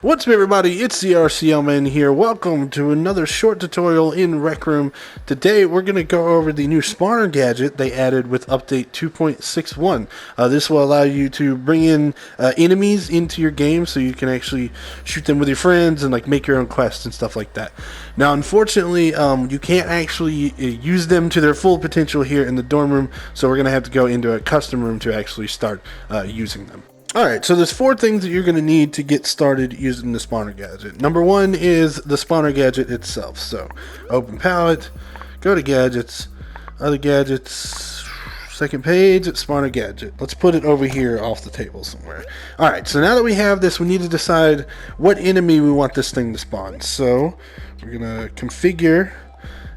What's up everybody, it's theRCLman here. Welcome to another short tutorial in Rec Room. Today we're going to go over the new spawner gadget they added with update 2.61. This will allow you to bring in enemies into your game so you can actually shoot them with your friends and like make your own quests and stuff like that. Now unfortunately you can't actually use them to their full potential here in the dorm room, so we're going to have to go into a custom room to actually start using them. Alright, so there's four things that you're going to need to get started using the spawner gadget. Number one is the spawner gadget itself. So, open palette, go to gadgets, other gadgets, second page, it's spawner gadget. Let's put it over here off the table somewhere. Alright, so now that we have this, we need to decide what enemy we want this thing to spawn. So, we're going to configure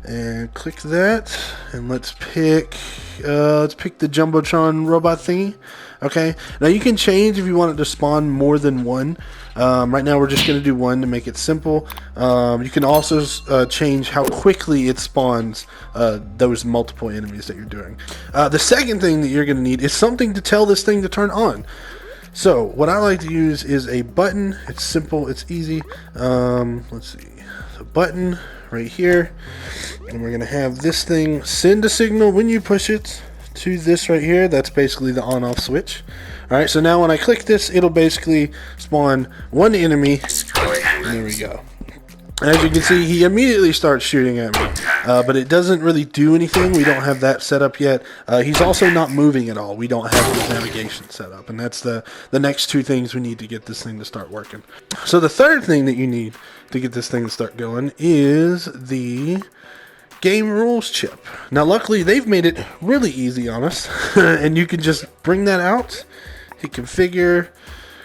and click that, and let's pick the Jumbotron robot thingy. Okay, now you can change if you want it to spawn more than one. Right now we're just going to do one to make it simple. You can also change how quickly it spawns those multiple enemies that you're doing. The second thing that you're going to need is something to tell this thing to turn on. So what I like to use is a button. It's simple, it's easy. Let's see, the button right here, and we're going to have this thing send a signal when you push it to this right here. That's basically the on-off switch. Alright, so now when I click this, it'll basically spawn one enemy, and there we go. As you can see, he immediately starts shooting at me, but it doesn't really do anything. We don't have that set up yet. He's also not moving at all. We don't have his navigation set up, and that's the next two things we need to get this thing to start working. So the third thing that you need to get this thing to start going is the game rules chip. Now luckily they've made it really easy on us and you can just bring that out, hit configure,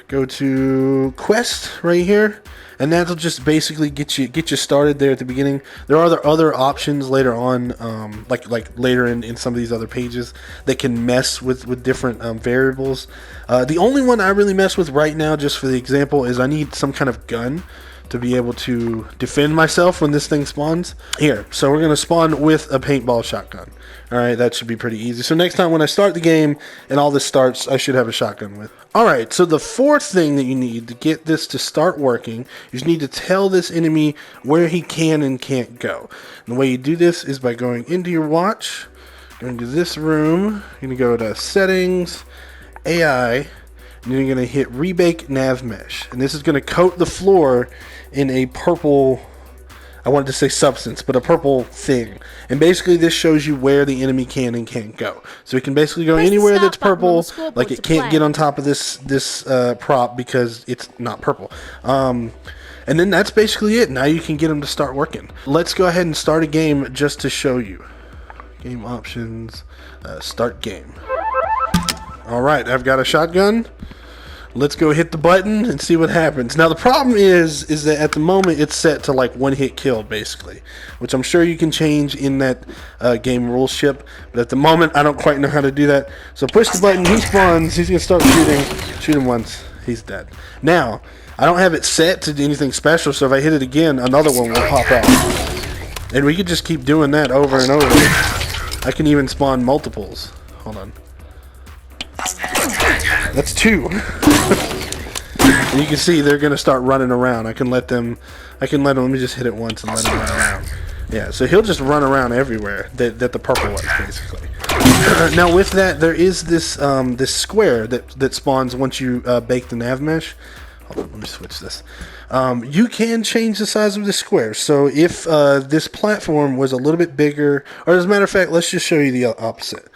go to quest right here, and that'll just basically get you started there at the beginning. There are other options later on, like later in some of these other pages that can mess with different variables. The only one I really mess with right now, just for the example, is I need some kind of gun to be able to defend myself when this thing spawns. Here, so we're going to spawn with a paintball shotgun. Alright, that should be pretty easy. So next time when I start the game and all this starts, I should have a shotgun with. Alright, so the fourth thing that you need to get this to start working, you just need to tell this enemy where he can and can't go. And the way you do this is by going into your watch, going to this room, you're going to go to settings, AI, and then you're going to hit rebake nav mesh. And this is going to coat the floor in a purple, I wanted to say substance, but a purple thing. And basically this shows you where the enemy can and can't go. So it can basically go anywhere that's purple, like it can't get on top of this prop because it's not purple. And then that's basically it. Now you can get them to start working. Let's go ahead and start a game just to show you. Game options, start game. Alright, I've got a shotgun. Let's go hit the button and see what happens. Now the problem is that at the moment it's set to like one hit kill basically, which I'm sure you can change in that game rules chip, but at the moment I don't quite know how to do that. So push the button, he spawns, he's gonna start shooting. Shoot him once, he's dead. Now I don't have it set to do anything special, so if I hit it again, another one will pop out, and we could just keep doing that over and over. I can even spawn multiples. Hold on. That's two. And you can see they're gonna start running around. I can let them, let me just hit it once and let him run around. Yeah, so he'll just run around everywhere that the purple was basically. Now with that, there is this this square that spawns once you bake the nav mesh. Hold on, let me switch this. You can change the size of the square. So if this platform was a little bit bigger, or as a matter of fact, let's just show you the opposite.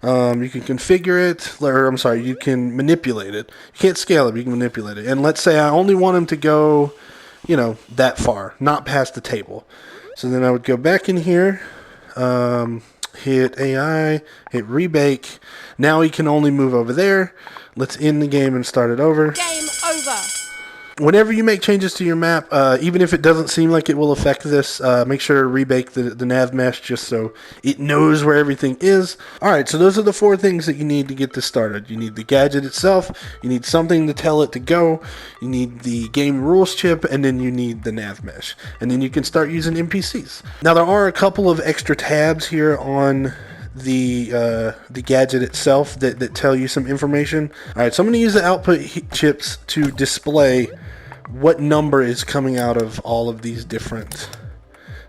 You can configure it, or I'm sorry, you can manipulate it. You can't scale it, but you can manipulate it. And let's say I only want him to go, you know, that far, not past the table. So then I would go back in here, hit AI, hit rebake. Now he can only move over there. Let's end the game and start it over. Game over. Whenever you make changes to your map, even if it doesn't seem like it will affect this, make sure to rebake the nav mesh just so it knows where everything is. Alright, so those are the four things that you need to get this started. You need the gadget itself, you need something to tell it to go, you need the game rules chip, and then you need the nav mesh. And then you can start using NPCs. Now there are a couple of extra tabs here on the gadget itself that tell you some information. Alright, so I'm going to use the output chips to display what number is coming out of all of these different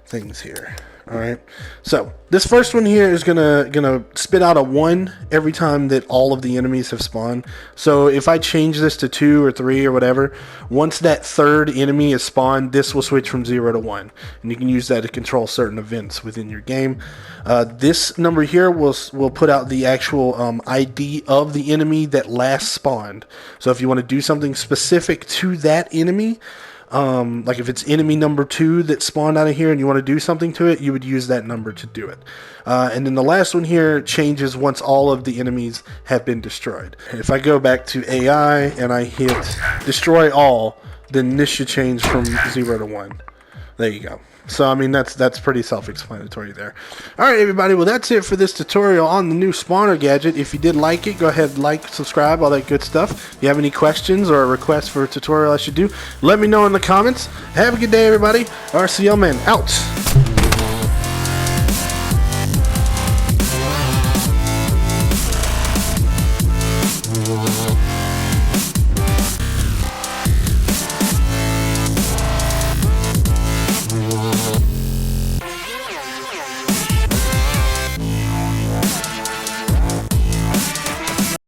things here. All right, so this first one here is gonna spit out a 1 every time that all of the enemies have spawned. So if I change this to 2 or 3 or whatever, once that third enemy is spawned, this will switch from 0 to 1, and you can use that to control certain events within your game. This number here will put out the actual ID of the enemy that last spawned. So if you want to do something specific to that enemy, like if it's enemy number 2 that spawned out of here and you want to do something to it, you would use that number to do it. And then the last one here changes once all of the enemies have been destroyed. If I go back to AI and I hit destroy all, then this should change from 0 to 1. There you go. So, I mean, that's pretty self-explanatory there. Alright, everybody. Well, that's it for this tutorial on the new spawner gadget. If you did like it, go ahead, like, subscribe, all that good stuff. If you have any questions or requests for a tutorial I should do, let me know in the comments. Have a good day, everybody. RCLman out.